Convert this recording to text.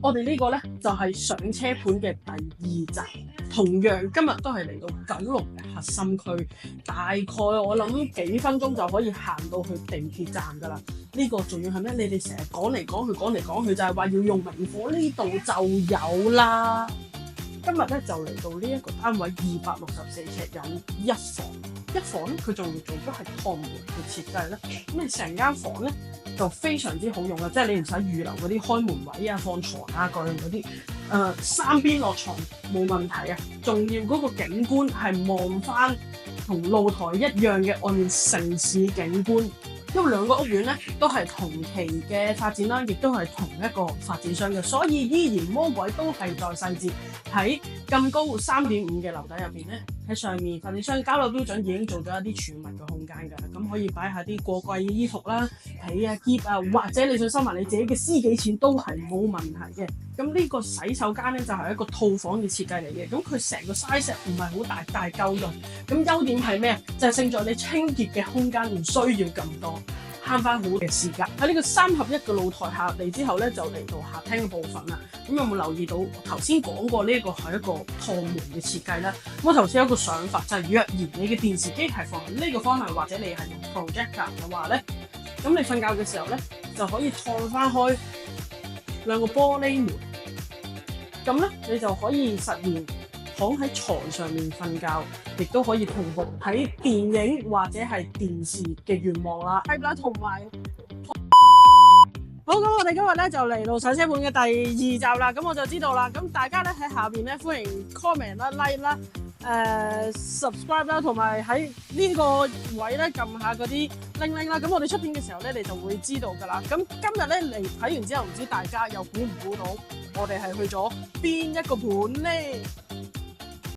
我哋呢個呢，就係上車盤嘅第2站，同樣今日都係嚟到九龍嘅核心區，大概我諗幾分鐘就可以行到去地鐵站㗎啦。呢個仲要係咩？你哋成日講嚟講去就係話要用明火，呢度就有啦。今日咧就嚟到呢一個單位264尺，有一房咧，佢仲要做咗係趟門嘅設計咧。咁你成間房咧就非常之好用啦，即係你唔使預留嗰啲開門位啊、放床啊各樣嗰啲，三邊落床冇問題啊。仲要嗰個景觀係望翻同露台一樣嘅按城市景觀。因為兩個屋苑咧都係同期嘅發展啦，亦都係同一個發展商嘅，所以依然魔鬼都係在細節。喺咁高3.5嘅樓底入邊咧，喺上面發展商交樓標準已經做咗一啲儲物嘅空間㗎啦，咁可以擺下啲過季嘅衣服啦、被啊、篋啊，或者你想收埋你自己嘅私己錢都係冇問題嘅。咁呢個洗手間咧就係一個套房嘅設計嚟嘅，咁佢成個 size 唔係好大，但係夠用。咁優點係咩？就係勝在你清潔嘅空間唔需要咁多，慳翻好嘅時間。喺呢個3合1嘅露台下嚟之後咧，就嚟到客廳嘅部分啦。咁有冇留意到我頭先講過呢個係一個趟門嘅設計咧？我頭先有一個想法就係，若然你嘅電視機係放喺呢個方向，或者你係用 projector 嘅話咧，咁你瞓覺嘅時候咧就可以趟翻開兩個玻璃門，咁咧你就可以實現躺喺床上面瞓覺，亦都可以同步睇電影或者係電視嘅願望啦。係啦，同埋好，咁我哋今日咧就嚟到上車盤嘅第2集啦。咁我就知道啦，咁大家咧喺下邊咧歡迎 comment 啦、like 啦、subscribe 啦，同埋喺呢個位咧撳下嗰啲鈴啦。咁我哋出片嘅時候咧，你就會知道噶啦。咁今日咧嚟睇完之後，唔知大家又估唔估到我哋係去咗邊一個盤咧？